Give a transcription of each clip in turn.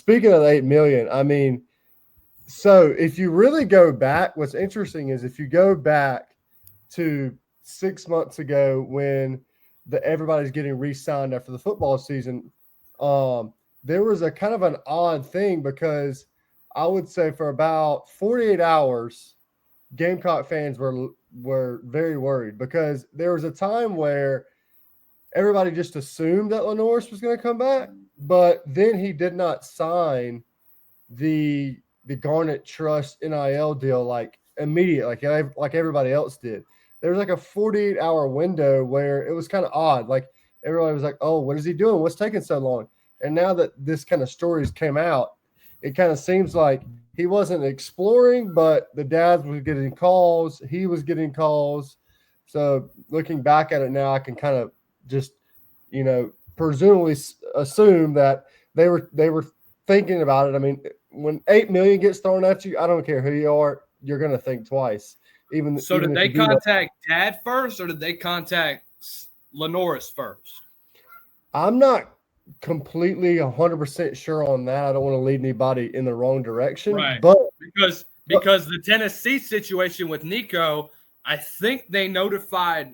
speaking of the $8 million, I mean, so if you really go back, what's interesting is if you go back to 6 months ago when everybody's getting re-signed after the football season, there was a kind of an odd thing because I would say for about 48 hours, Gamecock fans were very worried because there was a time where everybody just assumed that LaNorris was going to come back, but then he did not sign the Garnet Trust NIL deal like immediate, like everybody else did. There was like a 48-hour window where it was kind of odd. Like everybody was like, "Oh, what is he doing? What's taking so long?" And now that this kind of stories came out, it kind of seems like he wasn't exploring, but the dads were getting calls. He was getting calls. So looking back at it now, I can kind of just, presumably assume that they were thinking about it. I mean, when $8 million gets thrown at you, I don't care who you are, you're going to think twice. So did they contact Dad first, or did they contact LaNorris first? I'm not completely 100% sure on that. I don't want to lead anybody in the wrong direction, right? But because the Tennessee situation with Nico, I think they notified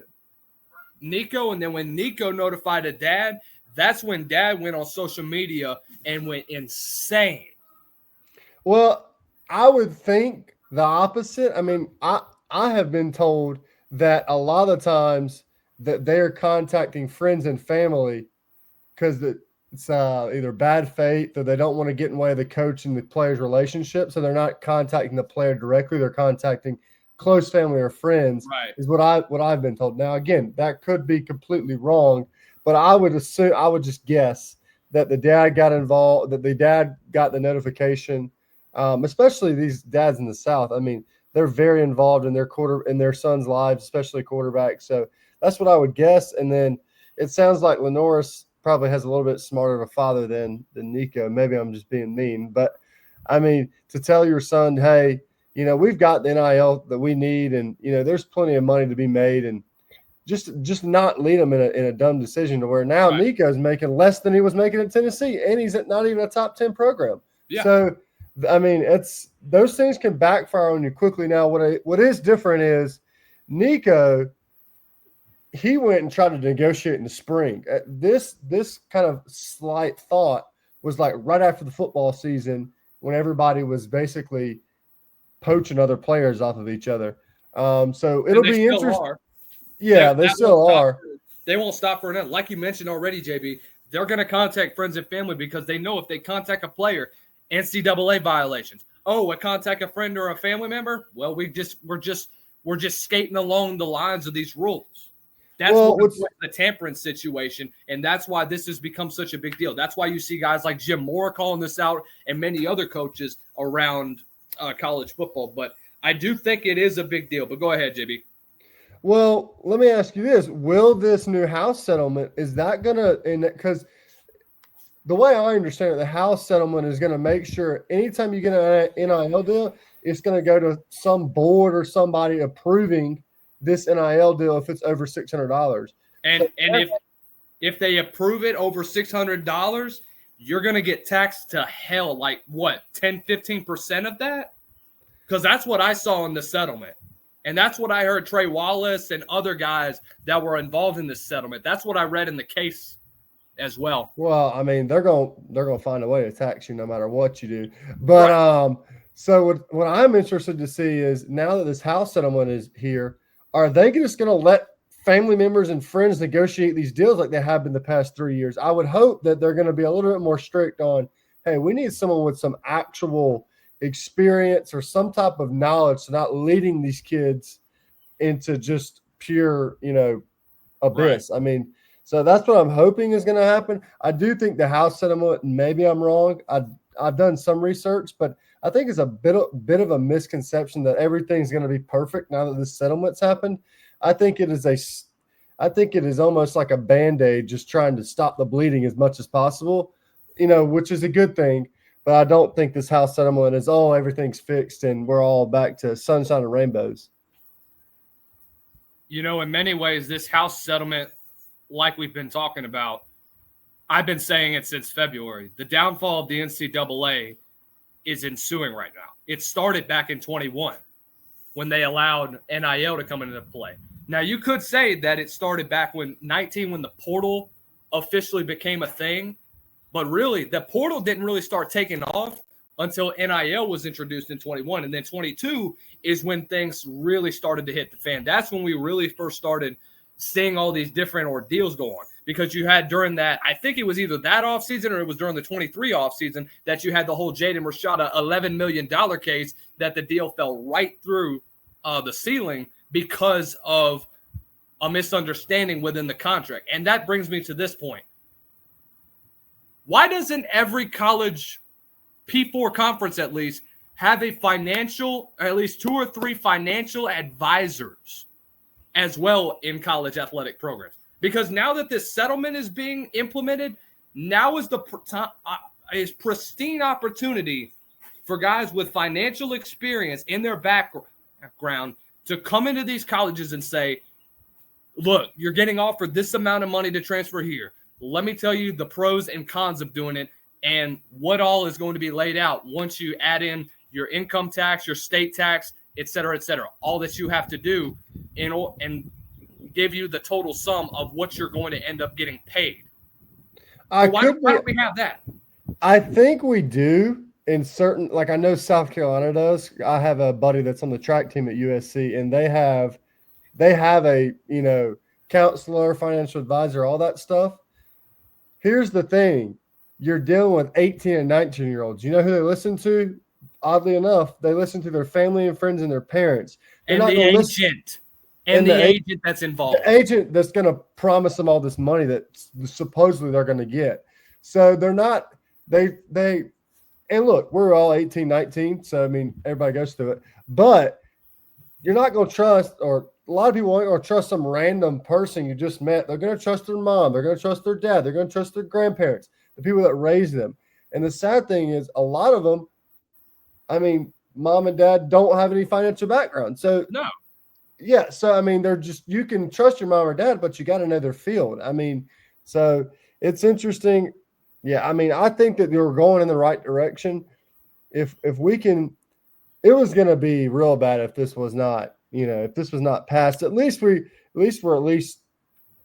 Nico, and then when Nico notified a Dad, that's when Dad went on social media and went insane. Well, I would think the opposite. I mean, I have been told that a lot of times that they're contacting friends and family because it's either bad faith or they don't want to get in the way of the coach and the player's relationship. So they're not contacting the player directly. They're contacting close family or friends, right, is what I've been told. Now, again, that could be completely wrong, but I would just guess that the dad got involved, that the dad got the notification, especially these dads in the South. I mean, they're very involved in their sons' lives, especially quarterbacks. So that's what I would guess. And then it sounds like LaNorris probably has a little bit smarter of a father than Nico. Maybe I'm just being mean, but I mean, to tell your son, hey, we've got the NIL that we need, and there's plenty of money to be made, and just not lead him in a dumb decision to where now right. Nico's making less than he was making at Tennessee, and he's not even a top 10 program. Yeah. So, I mean, those things can backfire on you quickly. Now, what is different is Nico, he went and tried to negotiate in the spring. This kind of slight thought was like right after the football season when everybody was basically poaching other players off of each other. So it'll be interesting. Yeah, they still are. They won't stop for nothing. Like you mentioned already, JB, they're going to contact friends and family because they know if they contact a player, NCAA violations. Oh, I contact a friend or a family member. Well, we're just skating along the lines of these rules. That's the tampering situation, and that's why this has become such a big deal. That's why you see guys like Jim Moore calling this out and many other coaches around college football. But I do think it is a big deal. But go ahead, JB. Well, let me ask you this. Will this new house settlement, is that going to – because the way I understand it, the house settlement is going to make sure anytime you get an NIL deal, it's going to go to some board or somebody approving this NIL deal if it's over $600. And if they approve it over $600, you're going to get taxed to hell, like what, 10, 15% of that? Because that's what I saw in the settlement. And that's what I heard Trey Wallace and other guys that were involved in this settlement. That's what I read in the case as well. Well, I mean, they're going to find a way to tax you no matter what you do. But right. So what I'm interested to see is now that this house settlement is here, are they just going to let family members and friends negotiate these deals like they have been the past 3 years? I would hope that they're going to be a little bit more strict on, hey, we need someone with some actual experience or some type of knowledge, so not leading these kids into just pure, abyss. Right. I mean, so that's what I'm hoping is going to happen. I do think the house settlement, maybe I'm wrong. I've done some research, but I think it's a bit of a misconception that everything's going to be perfect now that this settlement's happened. I think it is almost like a Band-Aid, just trying to stop the bleeding as much as possible, which is a good thing. But I don't think this house settlement is, everything's fixed and we're all back to sunshine and rainbows. In many ways, this house settlement, like we've been talking about, I've been saying it since February. The downfall of the NCAA is ensuing right now. It started back in 21 when they allowed NIL to come into play. Now, you could say that it started back when 19 when the portal officially became a thing, but really the portal didn't really start taking off until NIL was introduced in 21. And then 22 is when things really started to hit the fan. That's when we really first started seeing all these different ordeals go on, because you had during that, I think it was either that offseason or it was during the 23 offseason that you had the whole Jaden Rashada $11 million case that the deal fell right through the ceiling because of a misunderstanding within the contract. And that brings me to this point. Why doesn't every college P4 conference at least have a financial, or at least 2 or 3 financial advisors as well in college athletic programs? Because now that this settlement is being implemented, now is the pristine opportunity for guys with financial experience in their background to come into these colleges and say, look, you're getting offered this amount of money to transfer here. Let me tell you the pros and cons of doing it and what all is going to be laid out once you add in your income tax, your state tax, et cetera, all that you have to do and give you the total sum of what you're going to end up getting paid. Why don't we have that? I think we do in certain, like I know South Carolina does. I have a buddy that's on the track team at USC, and they have a, counselor, financial advisor, all that stuff. Here's the thing. You're dealing with 18 and 19-year-olds. You know who they listen to? Oddly enough, they listen to their family and friends and their parents. And the agent. And the agent that's involved. The agent that's going to promise them all this money that supposedly they're going to get. So they're not – and look, we're all 18, 19, so, I mean, everybody goes through it. But you're not going to trust – or a lot of people aren't going to trust some random person you just met. They're going to trust their mom. They're going to trust their dad. They're going to trust their grandparents, the people that raised them. And the sad thing is a lot of them, I mean, mom and dad don't have any financial background. So, no. Yeah. So, I mean, they're just – you can trust your mom or dad, but you got to know their field. I mean, so it's interesting. Yeah, I mean, I think that we're going in the right direction. If we can – it was going to be real bad if this was not – if this was not passed. At least we're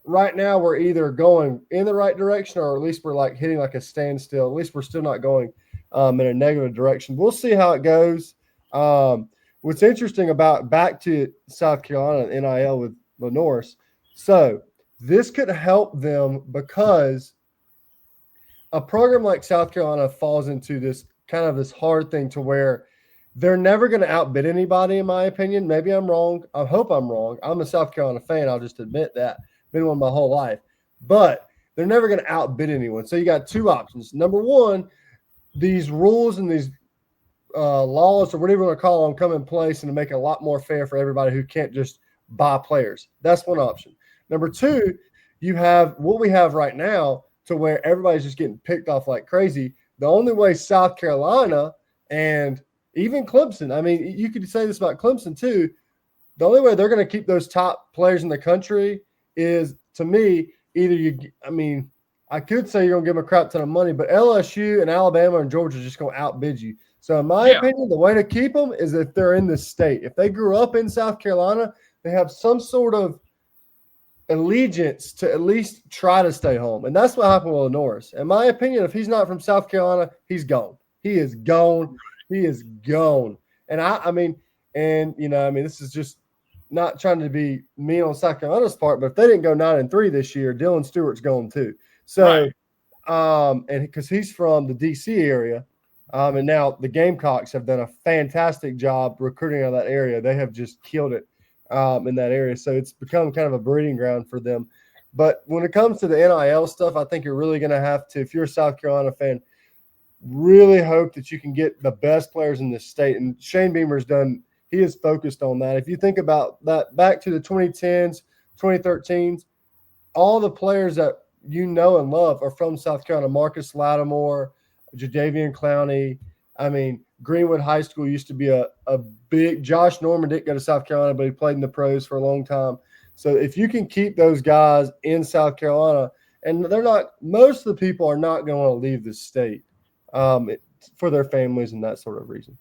right now we're either going in the right direction or at least we're like hitting like a standstill. At least we're still not going in a negative direction. We'll see how it goes. What's interesting about back to South Carolina and NIL with LaNorris. So this could help them because a program like South Carolina falls into this kind of this hard thing to where they're never going to outbid anybody, in my opinion. Maybe I'm wrong. I hope I'm wrong. I'm a South Carolina fan. I'll just admit that. Been one my whole life. But they're never going to outbid anyone. So you got 2 options. Number one, these rules and these laws or whatever you want to call them come in place and to make it a lot more fair for everybody who can't just buy players. That's one option. Number 2, you have what we have right now to where everybody's just getting picked off like crazy. The only way South Carolina and even Clemson, I mean, you could say this about Clemson too. The only way they're going to keep those top players in the country is, to me, I could say you're going to give them a crap ton of money, but LSU and Alabama and Georgia are just going to outbid you. So in my opinion, the way to keep them is if they're in this state. If they grew up in South Carolina, they have some sort of allegiance to at least try to stay home. And that's what happened with LaNorris. In my opinion, if he's not from South Carolina, he's gone. He is gone. He is gone. And I mean, this is just not trying to be mean on South Carolina's part, but if they didn't go 9-3 this year, Dylan Stewart's going too. So, and because he's from the DC area, and now the Gamecocks have done a fantastic job recruiting out of that area. They have just killed it in that area. So it's become kind of a breeding ground for them. But when it comes to the NIL stuff, I think you're really going to have to, if you're a South Carolina fan, really hope that you can get the best players in this state. And Shane Beamer's he is focused on that. If you think about that back to the 2010s, 2013s, all the players that you know and love are from South Carolina. Marcus Lattimore, Jadavian Clowney. I mean, Greenwood High School used to be a big – Josh Norman didn't go to South Carolina, but he played in the pros for a long time. So if you can keep those guys in South Carolina and they're not. Most of the people are not going to leave the state for their families and that sort of reason.